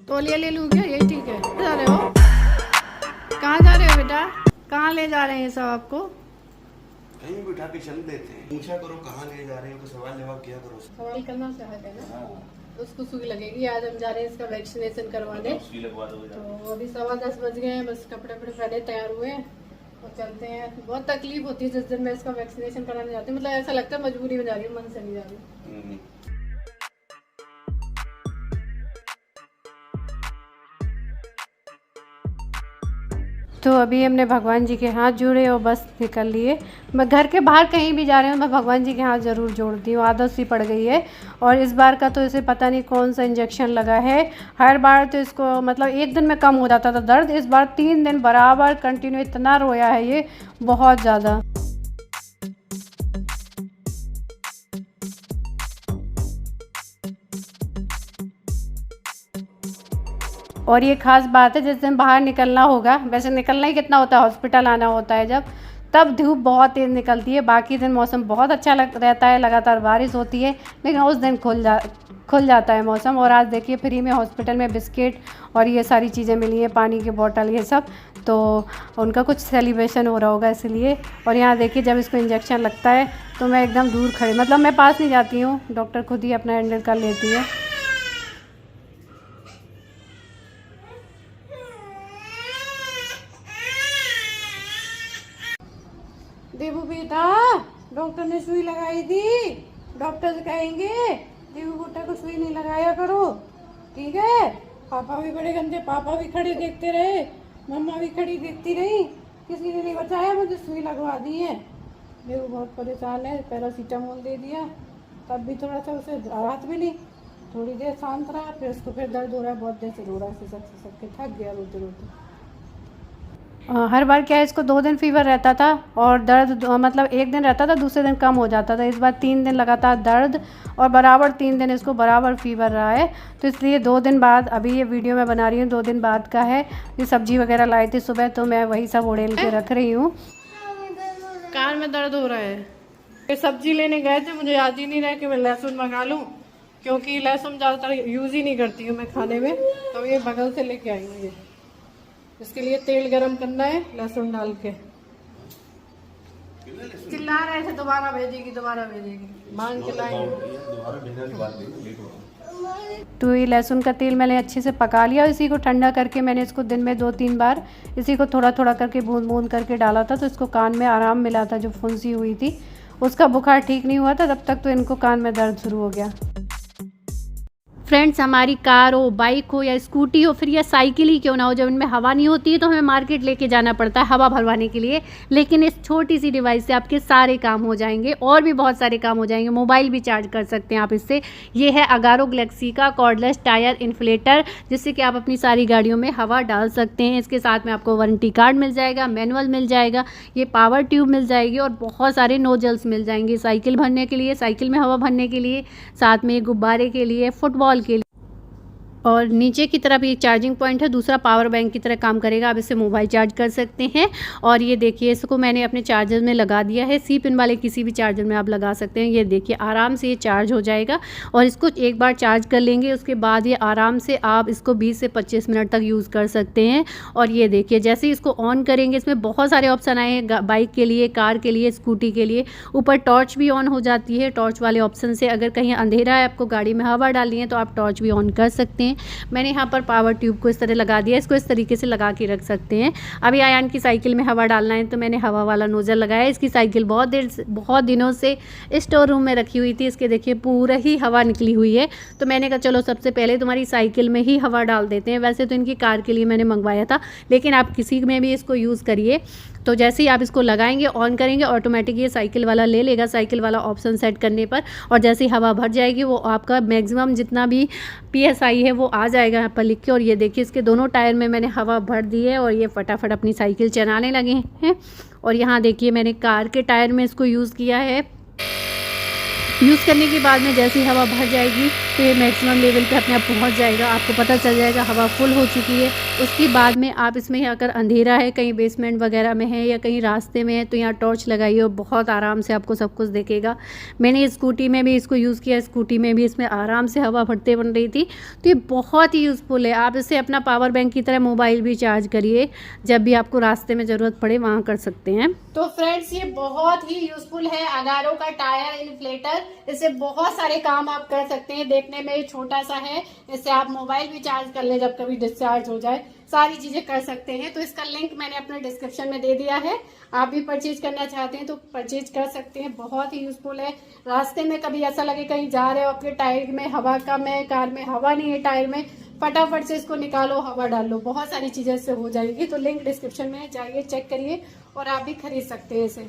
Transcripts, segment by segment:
तौलिया ले लूँ क्या? यही ठीक है। कहाँ जा रहे हो? कहाँ जा रहे हो बेटा? कहाँ ले जा रहे हैं सब आपको? कहीं बिठा के चल देते हैं। पूछा करो कहाँ ले जा रहे हो, तो सवाल जवाब किया करो। सवाल करना सहज है ना। उसको सुई लगेगी। आज हम जा रहे हैं इसका वैक्सीनेशन करवाने। तो अभी 10:15 बज गए हैं। बस कपड़े वपड़े पहने तैयार हुए हैं और चलते हैं। बहुत तकलीफ होती है जिस दिन मैं इसका वैक्सीनेशन कराने जाती हूँ। मतलब ऐसा लगता है मजबूरी में जा रही हूँ, मन से नहीं जा रही। तो अभी हमने भगवान जी के हाथ जोड़े और बस निकल लिए। मैं घर के बाहर कहीं भी जा रही हूँ, मैं भगवान जी के हाथ ज़रूर जोड़ती हूँ। आदत सी पड़ गई है। और इस बार का तो इसे पता नहीं कौन सा इंजेक्शन लगा है। हर बार तो इसको मतलब एक दिन में कम हो जाता था दर्द, इस बार 3 दिन बराबर कंटिन्यू इतना रोया है ये, बहुत ज़्यादा। और ये ख़ास बात है, जिस दिन बाहर निकलना होगा, वैसे निकलना ही कितना होता है, हॉस्पिटल आना होता है जब, तब धूप बहुत तेज़ निकलती है। बाकी दिन मौसम बहुत अच्छा रहता है, लगातार बारिश होती है, लेकिन उस दिन खुल जाता है मौसम। और आज देखिए फ्री में हॉस्पिटल में बिस्किट और ये सारी चीज़ें मिली हैं, पानी की बोतल ये सब। तो उनका कुछ सेलिब्रेशन हो रहा होगा इसलिए। और यहाँ देखिए जब इसको इंजेक्शन लगता है तो मैं एकदम दूर खड़ी, मतलब मैं पास नहीं जाती हूँ, डॉक्टर खुद ही अपना हैंडल कर लेती है। देवू बेटा, डॉक्टर ने सुई लगाई थी। डॉक्टर से कहेंगे देवू बेटा को सुई नहीं लगाया करो, ठीक है? पापा भी बड़े गंदे, पापा भी खड़े देखते रहे, मम्मा भी खड़ी देखती रही, किसी ने नहीं बताया, मुझे सुई लगवा दी है। देवू बहुत परेशान है, पैरासीटामोल दे दिया, तब भी थोड़ा सा उसे राहत मिली, थोड़ी देर शांत रहा, फिर उसको फिर दर्द हो रहा है, बहुत देर से रो रहा है, सिसक के थक गया रोते रोते। हर बार क्या है, इसको 2 दिन फीवर रहता था और दर्द मतलब एक दिन रहता था, दूसरे दिन कम हो जाता था। इस बार 3 दिन लगातार दर्द और बराबर 3 दिन इसको बराबर फीवर रहा है। तो इसलिए 2 दिन बाद, अभी ये वीडियो मैं बना रही हूँ 2 दिन बाद का है। ये सब्जी वगैरह लाई थी सुबह, तो मैं वही सब उड़ेल के रख रही हूँ। कान में दर्द हो रहा है। ये सब्जी लेने गए थे, मुझे याद ही नहीं रहा कि मैं लहसुन मंगा लूँ, क्योंकि लहसुन ज़्यादातर यूज़ ही नहीं करती हूँ मैं खाने में। तो ये बगल से लेके आई हूँ। ये इसके लिए तेल गरम करना है, लहसुन डाल के। चिल्ला रहे थे दोबारा भेजेगी, मांग के लाएंगे। तो ये लहसुन का तेल मैंने अच्छे से पका लिया। इसी को ठंडा करके मैंने इसको दिन में 2-3 बार इसी को थोड़ा थोड़ा करके बूंद बूंद करके डाला था, तो इसको कान में आराम मिला था। जो फुंसी हुई थी, उसका बुखार ठीक नहीं हुआ था, तब तक तो इनको कान में दर्द शुरू हो गया। फ्रेंड्स, हमारी कार हो, बाइक हो या स्कूटी हो, फिर या साइकिल ही क्यों ना हो, जब इनमें हवा नहीं होती है तो हमें मार्केट लेके जाना पड़ता है हवा भरवाने के लिए। लेकिन इस छोटी सी डिवाइस से आपके सारे काम हो जाएंगे, और भी बहुत सारे काम हो जाएंगे। मोबाइल भी चार्ज कर सकते हैं आप इससे। ये है अगारो गैलेक्सी का कॉर्डलेस टायर इन्फ्लेटर, जिससे कि आप अपनी सारी गाड़ियों में हवा डाल सकते हैं। इसके साथ में आपको वारंटी कार्ड मिल जाएगा, मैनुअल मिल जाएगा, ये पावर ट्यूब मिल जाएगी और बहुत सारे नोजल्स मिल जाएंगे साइकिल भरने के लिए, साइकिल में हवा भरने के लिए, साथ में गुब्बारे के लिए, फुटबॉल के लिए। और नीचे की तरफ ये चार्जिंग पॉइंट है, दूसरा पावर बैंक की तरह काम करेगा। आप इससे मोबाइल चार्ज कर सकते हैं। और ये देखिए, इसको मैंने अपने चार्जर में लगा दिया है। सी पिन वाले किसी भी चार्जर में आप लगा सकते हैं। ये देखिए आराम से ये चार्ज हो जाएगा। और इसको एक बार चार्ज कर लेंगे, उसके बाद ये आराम से आप इसको 20 से 25 मिनट तक यूज़ कर सकते हैं। और ये देखिए, जैसे ही इसको ऑन करेंगे, इसमें बहुत सारे ऑप्शन आए हैं, बाइक के लिए, कार के लिए, स्कूटी के लिए। ऊपर टॉर्च भी ऑन हो जाती है। टॉर्च वाले ऑप्शन से अगर कहीं अंधेरा है, आपको गाड़ी में हवा डालनी है, तो आप टॉर्च भी ऑन कर सकते हैं। मैंने यहाँ पर पावर ट्यूब को इस तरह लगा दिया। इसको इस तरीके से लगा के रख सकते हैं। अभी आयान की साइकिल में हवा डालना है, तो मैंने हवा वाला नोजल लगाया। इसकी साइकिल बहुत दिनों से स्टोर रूम में रखी हुई थी। इसके देखिए पूरा ही हवा निकली हुई है। तो मैंने कहा चलो सबसे पहले तुम्हारी साइकिल में ही हवा डाल देते हैं। वैसे तो इनकी कार के लिए मैंने मंगवाया था, लेकिन आप किसी में भी इसको यूज़ करिए। तो जैसे ही आप इसको लगाएंगे, ऑन करेंगे, ऑटोमेटिक ये साइकिल वाला ले लेगा, साइकिल वाला ऑप्शन सेट करने पर। और जैसे ही हवा भर जाएगी, वो आपका मैक्सिमम जितना भी PSI है वो आ जाएगा यहाँ पर लिख के। और ये देखिए, इसके दोनों टायर में मैंने हवा भर दी है और ये फटाफट अपनी साइकिल चलाने लगे हैं। और यहाँ देखिए, मैंने कार के टायर में इसको यूज़ किया है। यूज़ करने के बाद में जैसे ही हवा भर जाएगी, पे मैक्सिमम लेवल पे अपने आप पहुंच जाएगा। आपको पता चल जाएगा हवा फुल हो चुकी है। उसके बाद में आप इसमें अगर अंधेरा है, कहीं बेसमेंट वगैरह में है या कहीं रास्ते में है, तो यहाँ टॉर्च लगाइए और बहुत आराम से आपको सब कुछ दिखेगा। मैंने स्कूटी में भी इसको यूज़ किया, स्कूटी में भी इसमें आराम से हवा फटते बन रही थी। तो ये बहुत ही यूज़फुल है। आप इसे अपना पावर बैंक की तरह मोबाइल भी चार्ज करिए, जब भी आपको रास्ते में ज़रूरत पड़े वहाँ कर सकते हैं। तो फ्रेंड्स, ये बहुत ही यूज़फुल है। अगारो का टायर इन्फ्लेटर, इससे बहुत सारे काम आप कर सकते हैं। देखने में ये छोटा सा है, इससे आप मोबाइल भी चार्ज कर ले जब कभी डिस्चार्ज हो जाए, सारी चीजें कर सकते हैं। तो इसका लिंक मैंने अपने डिस्क्रिप्शन में दे दिया है। आप भी परचेज करना चाहते हैं तो परचेज कर सकते हैं। बहुत ही यूजफुल है। रास्ते में कभी ऐसा लगे कहीं जा रहे हो, आपके टायर में हवा कम है, कार में हवा नहीं है टायर में, फटाफट से इसको निकालो, हवा डालो, बहुत सारी चीजें इससे हो जाएगी। तो लिंक डिस्क्रिप्शन में जाइए, चेक करिए और आप भी खरीद सकते हैं इसे।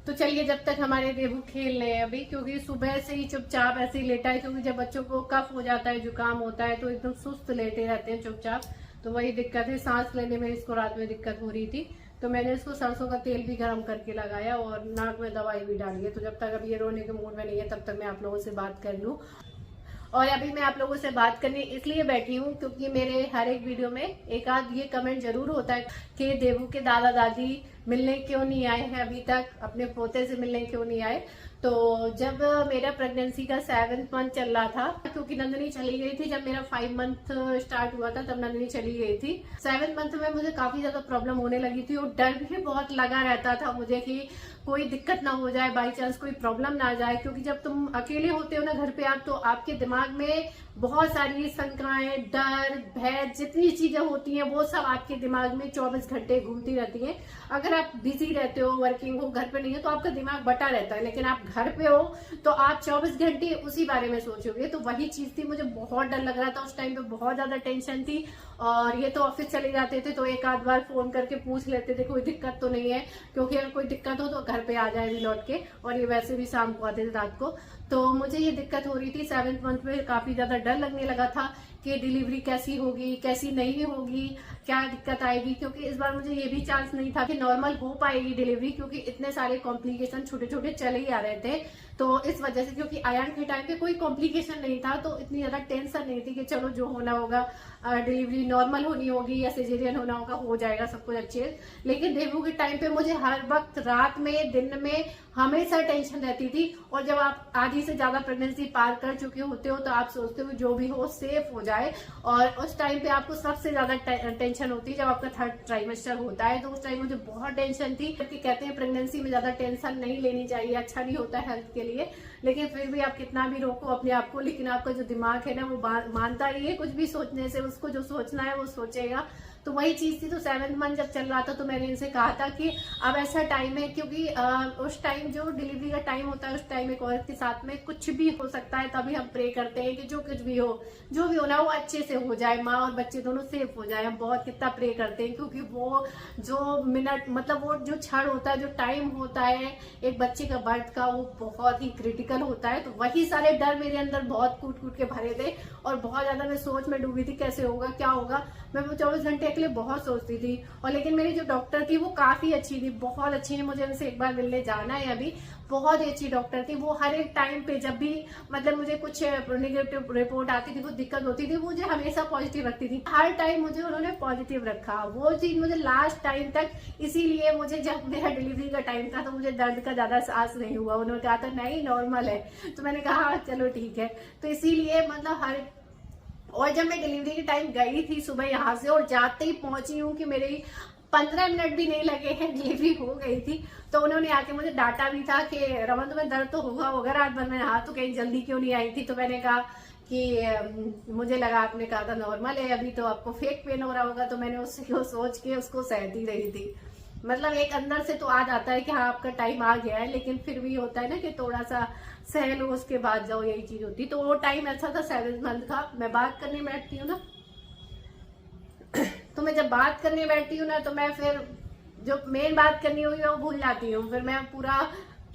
तो चलिए, जब तक हमारे देवू खेल रहे हैं अभी, क्योंकि सुबह से ही चुपचाप ऐसे ही लेटा है, क्योंकि जब बच्चों को कफ हो जाता है, जुकाम होता है, तो एकदम सुस्त लेटे रहते हैं चुपचाप। तो वही दिक्कत है, सांस लेने में इसको रात में दिक्कत हो रही थी। तो मैंने इसको सरसों का तेल भी गर्म करके लगाया और नाक में दवाई भी डाली है। तो जब तक अभी ये रोने के मूड में नहीं है, तब तक मैं आप लोगों से बात कर लूँ। और अभी मैं आप लोगों से बात करने इसलिए बैठी हूँ क्योंकि मेरे हर एक वीडियो में एक आध ये कमेंट जरूर होता है कि देवू के दादा दादी मिलने क्यों नहीं आए हैं अभी तक, अपने पोते से मिलने क्यों नहीं आए। तो जब मेरा प्रेगनेंसी का 7th मंथ चल रहा था, क्योंकि नंदनी चली गई थी, जब मेरा 5 मंथ स्टार्ट हुआ था तब नंदनी चली गई थी। 7th मंथ में मुझे काफी ज्यादा प्रॉब्लम होने लगी थी और डर भी बहुत लगा रहता था मुझे कि कोई दिक्कत ना हो जाए, बाई चांस कोई प्रॉब्लम ना आ जाए। क्योंकि जब तुम अकेले होते हो ना घर पे आप, तो आपके दिमाग में बहुत सारी शंकाएं, डर, भय, जितनी चीजें होती हैं वो सब आपके दिमाग में 24 घंटे घूमती रहती हैं। अगर आप बिजी रहते हो, वर्किंग हो, घर पे नहीं हो, तो आपका दिमाग बटा रहता है। लेकिन आप घर पे हो तो आप 24 घंटे उसी बारे में सोचोगे। तो वही चीज थी, मुझे बहुत डर लग रहा था उस टाइम पे, बहुत ज्यादा टेंशन थी। और ये तो ऑफिस चले जाते थे तो एक आध बार फोन करके पूछ लेते थे कोई दिक्कत तो नहीं है, क्योंकि अगर कोई दिक्कत हो तो घर पे आ जाए भी लौट के। और ये वैसे भी शाम को आते थे रात को। तो मुझे ये दिक्कत हो रही थी 7th मंथ में, काफी ज्यादा डर लगने लगा था कि डिलीवरी कैसी होगी, कैसी नहीं होगी, क्या दिक्कत आएगी। क्योंकि इस बार मुझे ये भी चांस नहीं था कि नॉर्मल हो पाएगी डिलीवरी, क्योंकि इतने सारे कॉम्प्लिकेशन छोटे छोटे चले ही आ रहे थे। तो इस वजह से, क्योंकि आयन के टाइम पे कोई कॉम्प्लिकेशन नहीं था, तो इतनी ज्यादा टेंशन नहीं थी कि चलो जो होना होगा, डिलीवरी नॉर्मल होनी होगी या सिजेरियन होना होगा, हो जाएगा सब कुछ अच्छे। लेकिन देवू के टाइम पे मुझे हर वक्त, रात में, दिन में, हमेशा टेंशन रहती थी। और जब आप आधी से ज्यादा प्रेगनेंसी पार कर चुके होते हो तो आप सोचते हो जो भी हो सेफ हो जाए। और उस टाइम पे आपको सबसे ज्यादा टेंशन होती है जब आपका 3rd ट्राइमेस्टर होता है। तो उस टाइम मुझे बहुत टेंशन थी, क्योंकि कहते हैं प्रेगनेंसी में ज्यादा टेंशन नहीं लेनी चाहिए, अच्छा नहीं होता है हेल्थ के लिए। लेकिन फिर भी आप कितना भी रोको अपने आप को, लेकिन आपका जो दिमाग है ना वो मानता ही है कुछ भी सोचने से। उसको जो सोचना है वो सोचेगा। तो वही चीज थी। तो 7th मंथ जब चल रहा था तो मैंने इनसे कहा था कि अब ऐसा टाइम है, क्योंकि उस टाइम जो डिलीवरी का टाइम होता है, उस टाइम एक औरत के साथ में कुछ भी हो सकता है। तभी हम प्रे करते हैं कि जो कुछ भी हो, जो भी होना वो अच्छे से हो जाए, माँ और बच्चे दोनों सेफ हो जाए। हम बहुत कितना प्रे करते हैं, क्योंकि वो जो मिनट, मतलब वो जो क्षण होता है, जो टाइम होता है एक बच्चे का बर्थ का, वो बहुत ही क्रिटिकल होता है। तो वही सारे डर मेरे अंदर बहुत कूट कूट के भरे थे और बहुत ज्यादा मैं सोच में डूबी थी कैसे होगा, क्या होगा। मैं वो 24 घंटे के लिए बहुत सोचती थी। और लेकिन मेरी जो डॉक्टर थी वो काफी अच्छी थी, बहुत अच्छी है। मुझे उनसे एक बार मिलने जाना है अभी। बहुत ही अच्छी डॉक्टर थी वो। हर एक टाइम पे जब भी, मतलब मुझे कुछ नेगेटिव रिपोर्ट आती थी, कुछ दिक्कत होती थी, मुझे हमेशा पॉजिटिव रखती थी। हर टाइम मुझे उन्होंने पॉजिटिव रखा, वो चीज मुझे लास्ट टाइम तक। इसीलिए मुझे जब मेरा डिलीवरी का टाइम था तो मुझे दर्द का ज्यादा एहसास नहीं हुआ। उन्होंने कहा था नहीं नॉर्मल है, तो मैंने कहा चलो ठीक है। तो इसीलिए मतलब हर, और जब मैं डिलीवरी के टाइम गई थी सुबह यहाँ से, और जाते ही पहुंची हूँ कि मेरे 15 मिनट भी नहीं लगे हैं, डिलीवरी हो गई थी। तो उन्होंने आके मुझे डांटा भी था कि रमन तुम्हें दर्द तो होगा रात भर में, हाँ तो कहीं जल्दी क्यों नहीं आई थी। तो मैंने कहा कि मुझे लगा, आपने कहा था नॉर्मल है अभी, तो आपको फेक पेन हो रहा होगा। तो मैंने उसको सोच के उसको सहती रही थी। मतलब एक अंदर से तो आ जाता है कि हाँ आपका टाइम आ गया है, लेकिन फिर भी होता है ना कि थोड़ा सा सह लो उसके बाद जाओ, यही चीज होती। तो वो टाइम ऐसा था 7th मंथ का। मैं बात करने बैठती हूँ ना, तो मैं जब बात करने बैठती हूँ ना, तो मैं फिर जो मेन बात करनी हुई है वो भूल जाती हूँ। फिर मैं पूरा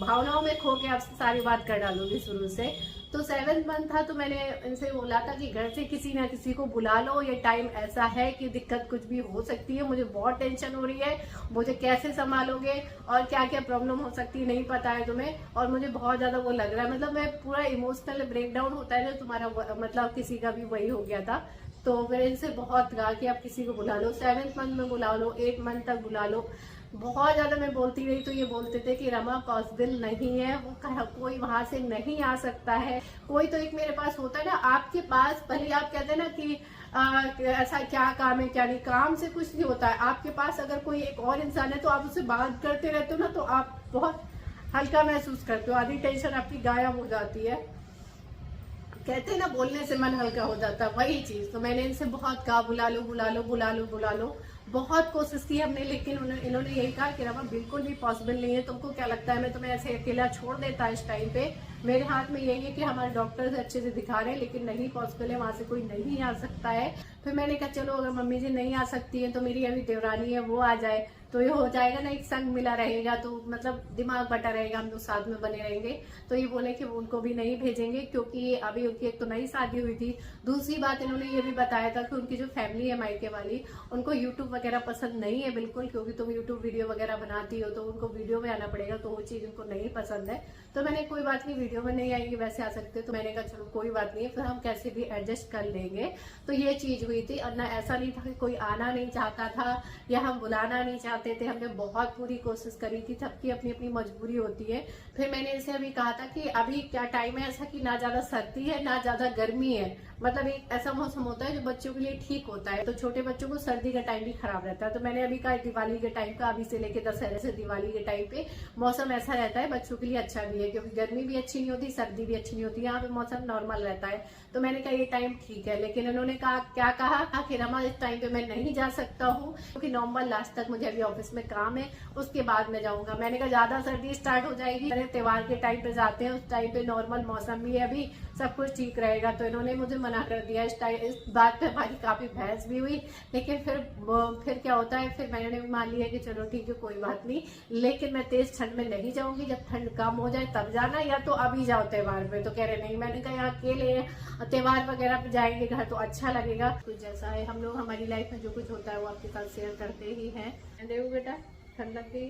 भावनाओं में खो के आपसे सारी बात कर डालूंगी शुरू से। तो 7th मंथ था, तो मैंने इनसे बोला था कि घर से किसी ना किसी को बुला लो, ये टाइम ऐसा है कि दिक्कत कुछ भी हो सकती है, मुझे बहुत टेंशन हो रही है, मुझे कैसे संभालोगे और क्या क्या प्रॉब्लम हो सकती है नहीं पता है तुम्हें, और मुझे बहुत ज्यादा वो लग रहा है, मतलब मैं पूरा इमोशनल ब्रेकडाउन होता है ना तुम्हारा, मतलब किसी का भी वही हो गया था। तो मैंने इनसे बहुत कहा कि आप किसी को बुला लो, 7th मंथ में बुला लो, 8 मंथ तक बुला लो। बहुत ज्यादा मैं बोलती रही तो ये बोलते थे कि रमा पॉसिबल नहीं है, वो कोई वहां से नहीं आ सकता है, कोई तो एक मेरे पास होता है ना आपके पास, भले आप कहते हैं ना कि ऐसा क्या काम है क्या नहीं, काम से कुछ नहीं होता है, आपके पास अगर कोई एक और इंसान है तो आप उससे बात करते रहते हो ना, तो आप बहुत हल्का महसूस करते हो, आधी टेंशन आपकी गायब हो जाती है, कहते हैं ना बोलने से मन हल्का हो जाता है, वही चीज। तो मैंने इनसे बहुत कहा बुला लो बुला लो बुला लो बुला लो, बहुत कोशिश की हमने, लेकिन इन्होंने यही कहा कि रमा बिल्कुल भी पॉसिबल नहीं है, तुमको क्या लगता है मैं तुम्हें ऐसे अकेला छोड़ देता इस टाइम पे, मेरे हाथ में यही है कि हमारे डॉक्टर अच्छे से दिखा रहे हैं, लेकिन नहीं पॉसिबल है, वहां से कोई नहीं आ सकता है। फिर मैंने कहा चलो अगर मम्मी जी नहीं आ सकती है तो मेरी अभी देवरानी है वो आ जाए, तो ये हो जाएगा ना, एक संग मिला रहेगा, तो मतलब दिमाग बटा रहेगा, हम लोग साथ में बने रहेंगे। तो ये बोले कि उनको भी नहीं भेजेंगे, क्योंकि अभी उनकी एक तो नई शादी हुई थी, दूसरी बात इन्होंने ये भी बताया था कि उनकी जो फैमिली है मायके वाली, उनको यूट्यूब वगैरह पसंद नहीं है बिल्कुल, क्योंकि तुम यूट्यूब वीडियो वगैरह बनाती हो तो उनको वीडियो में आना पड़ेगा, तो वो चीज उनको नहीं पसंद है। तो मैंने कोई बात नहीं, वीडियो में नहीं आएंगे वैसे आ सकते, तो मैंने कहा चलो कोई बात नहीं, फिर हम कैसे भी एडजस्ट कर लेंगे। तो ये चीज हुई थी, और ना ऐसा नहीं था कि कोई आना नहीं चाहता था या हम बुलाना नहीं चाहते थे, हमने बहुत पूरी कोशिश करी थी, सबकी अपनी अपनी मजबूरी होती है। फिर मैंने इनसे अभी कहा था कि अभी क्या टाइम है ऐसा कि ना ज्यादा सर्दी है ना ज्यादा गर्मी है, मतलब एक ऐसा मौसम होता है जो बच्चों के लिए ठीक होता है, तो छोटे बच्चों को सर्दी का टाइम भी खराब रहता है। तो मैंने अभी कहा दिवाली के टाइम का, अभी से लेके दशहरे से दिवाली के टाइम पे मौसम ऐसा रहता है बच्चों के लिए अच्छा भी है, क्योंकि गर्मी भी अच्छी नहीं होती सर्दी भी अच्छी नहीं होती, यहाँ पे मौसम नॉर्मल रहता है। तो मैंने कहा ये टाइम ठीक है, लेकिन इन्होंने कहा क्या कहा कि रमा इस टाइम पे मैं नहीं जा सकता हूँ, क्योंकि नवंबर लास्ट तक मुझे अभी ऑफिस में काम है, उसके बाद में जाऊंगा। मैंने कहा ज्यादा सर्दी स्टार्ट हो जाएगी, अरे त्योहार के टाइम पे जाते हैं, उस टाइम पे नॉर्मल मौसम भी है, अभी सब कुछ ठीक रहेगा। तो इन्होंने मुझे मना कर दिया, इस बात पे हमारी काफी बहस भी हुई, लेकिन फिर क्या होता है, फिर मैंने भी मान लिया कि चलो ठीक है कोई बात नहीं, लेकिन मैं तेज ठंड में नहीं जाऊंगी, जब ठंड कम हो जाए तब जाना, या तो अभी जाओ त्योहार पे। तो कह रहे नहीं, मैंने कहा यहाँ अकेले त्योहार वगैरह पे जाएंगे घर तो अच्छा लगेगा, कुछ जैसा है हम लोग हमारी लाइफ में जो कुछ होता है वो आपके साथ शेयर करते ही हैं। देखो बेटा ठंड लग गई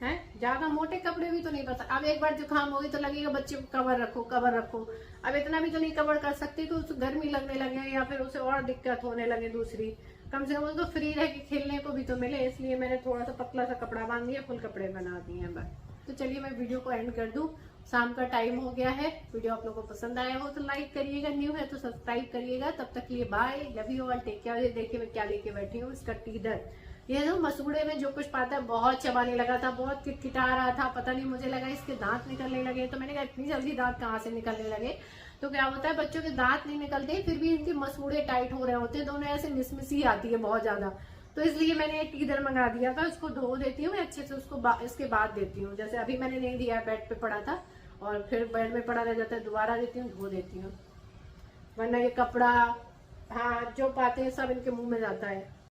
है, ज्यादा मोटे कपड़े भी तो नहीं पता, अब एक बार जुकाम होगी तो लगेगा बच्चे को कवर रखो कवर रखो, अब इतना भी तो नहीं कवर कर सकती, तो उसे गर्मी लगने लगे या फिर उसे और दिक्कत होने लगे दूसरी, कम से कम उसको फ्री रह के खेलने को भी तो मिले, इसलिए मैंने थोड़ा सा पतला सा कपड़ा बांध दिया, फुल कपड़े बना दिए हैं बस। तो चलिए मैं वीडियो को एंड कर दूं, शाम का टाइम हो गया है, वीडियो आप लोगों को पसंद आया हो तो लाइक करिएगा, न्यू है तो सब्सक्राइब करिएगा, तब तक के लिए bye, love you all, take care. देखिए मैं क्या लेके बैठी हूँ, इसका टीदर, ये जो मसूड़े में जो कुछ पाता है बहुत चबाने लगा था, बहुत किटकिटा रहा था, पता नहीं मुझे लगा इसके दांत निकलने लगे, तो मैंने कहा इतनी जल्दी दांत कहाँ से निकलने लगे। तो क्या होता है बच्चों के दांत नहीं निकलते फिर भी इनके मसूड़े टाइट हो रहे होते हैं, दोनों ऐसे मिसमिसी आती है बहुत ज्यादा, तो इसलिए मैंने एक टीदर मंगा दिया था, उसको धो देती हूँ अच्छे से, उसको इसके बाद देती हूँ, जैसे अभी मैंने नहीं दिया, बेड पे पड़ा था और फिर बेड में पड़ा रह जाता है, दोबारा देती हूँ, धो देती हूँ, वरना ये कपड़ा हाथ जो पाते हैं सब इनके मुंह में जाता है।